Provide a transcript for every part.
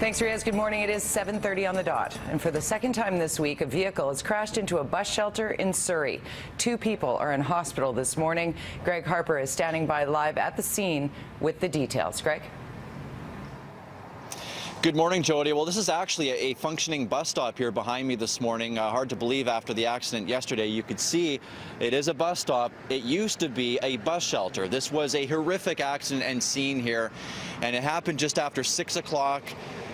Thanks, Riaz. Good morning. It is 7:30 on the dot. And for the second time this week, a vehicle has crashed into a bus shelter in Surrey. 2 people are in hospital this morning. Greg Harper is standing by live at the scene with the details. Greg? Good morning, Jody. Well, this is actually a functioning bus stop here behind me this morning. Hard to believe after the accident yesterday. You could see it is a bus stop. It used to be a bus shelter. This was a horrific accident and scene here, and it happened just after 6 o'clock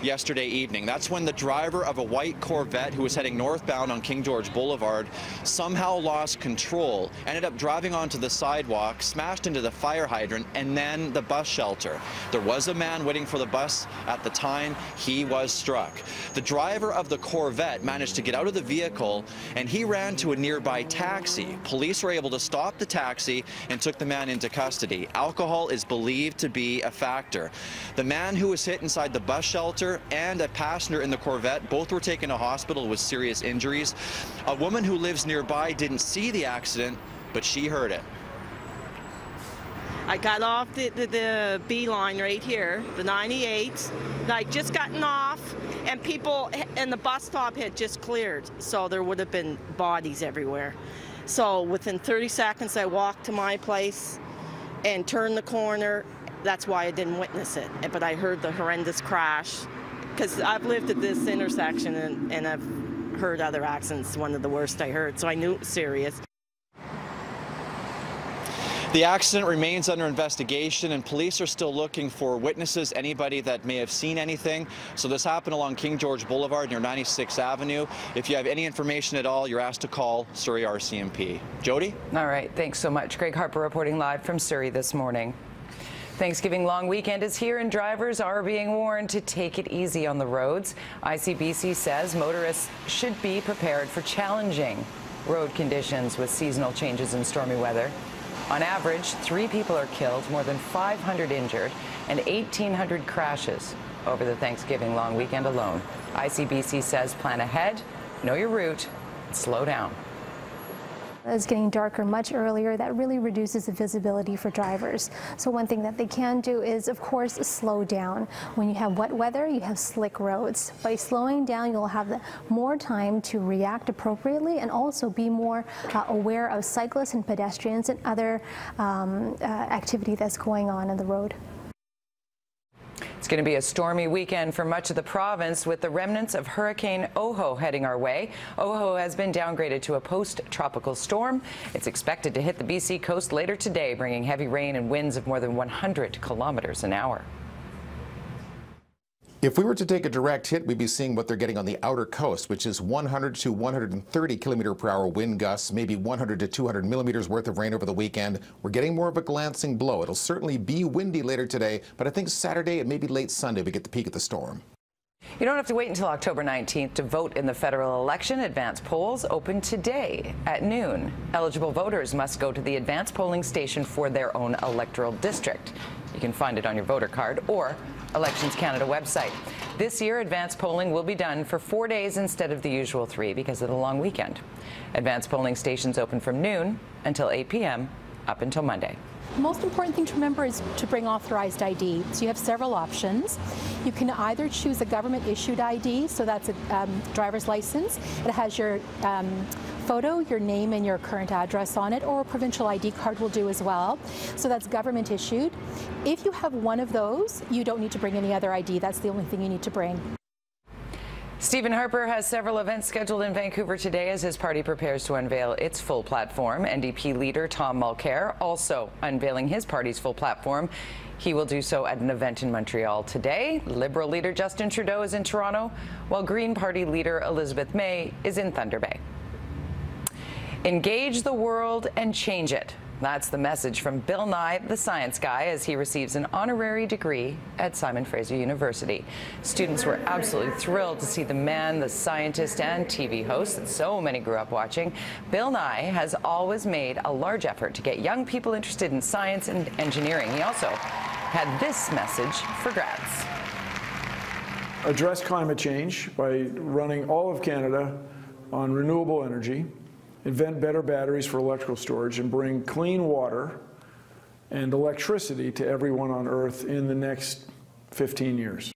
yesterday evening. That's when the driver of a white Corvette who was heading northbound on King George Boulevard somehow lost control, ended up driving onto the sidewalk, smashed into the fire hydrant, and then the bus shelter. There was a man waiting for the bus at the time. He was struck. The driver of the Corvette managed to get out of the vehicle, and he ran to a nearby taxi. Police were able to stop the taxi and took the man into custody. Alcohol is believed to be a factor. The man who was hit inside the bus shelter and a passenger in the Corvette, both were taken to hospital with serious injuries. A woman who lives nearby didn't see the accident, but she heard it. I got off the B line right here, the 98. I'd just gotten off, and people and the bus stop had just cleared, so there would have been bodies everywhere. So within 30 seconds, I walked to my place and turned the corner. That's why I didn't witness it, but I heard the horrendous crash, because I've lived at this intersection and I've heard other accidents, one of the worst I heard, so I knew it was serious. The accident remains under investigation, and police are still looking for witnesses, anybody that may have seen anything. So this happened along King George Boulevard near 96th Avenue. If you have any information at all, you're asked to call Surrey RCMP. Jody? All right, thanks so much. Greg Harper reporting live from Surrey this morning. Thanksgiving long weekend is here, and drivers are being warned to take it easy on the roads. ICBC says motorists should be prepared for challenging road conditions with seasonal changes in stormy weather. On average, 3 people are killed, more than 500 injured, and 1,800 crashes over the Thanksgiving long weekend alone. ICBC says plan ahead, know your route, and slow down. It's getting darker much earlier. That really reduces the visibility for drivers. So one thing that they can do is, of course, slow down. When you have wet weather, you have slick roads. By slowing down, you'll have more time to react appropriately and also be more aware of cyclists and pedestrians and other activity that's going on the road. It's going to be a stormy weekend for much of the province, with the remnants of Hurricane Ojo heading our way. Ojo has been downgraded to a post-tropical storm. It's expected to hit the BC coast later today, bringing heavy rain and winds of more than 100 kilometers an hour. If we were to take a direct hit, we'd be seeing what they're getting on the outer coast, which is 100 to 130 km/h wind gusts, maybe 100 to 200 millimeters worth of rain over the weekend. We're getting more of a glancing blow. It'll certainly be windy later today, but I think Saturday and maybe late Sunday we get the peak of the storm. You don't have to wait until October 19th to vote in the federal election. Advance polls open today at noon. Eligible voters must go to the advance polling station for their own electoral district. You can find it on your voter card or Elections Canada website. This year, advance polling will be done for 4 days instead of the usual 3 because of the long weekend. Advance polling stations open from noon until 8 p.m. up until Monday. The most important thing to remember is to bring authorized ID. So you have several options. You can either choose a government-issued ID, so that's a driver's license. It has your photo, your name, and your current address on it, or a provincial ID card will do as well. So that's government-issued. If you have one of those, you don't need to bring any other ID. That's the only thing you need to bring. Stephen Harper has several events scheduled in Vancouver today as his party prepares to unveil its full platform. NDP leader Tom Mulcair also unveiling his party's full platform. He will do so at an event in Montreal today. Liberal leader Justin Trudeau is in Toronto, while Green Party leader Elizabeth May is in Thunder Bay. Engage the world and change it. That's the message from Bill Nye, the science guy, as he receives an honorary degree at Simon Fraser University. Students were absolutely thrilled to see the man, the scientist and TV host that so many grew up watching. Bill Nye has always made a large effort to get young people interested in science and engineering. He also had this message for grads. Address climate change by running all of Canada on renewable energy, invent better batteries for electrical storage, and bring clean water and electricity to everyone on Earth in the next 15 years.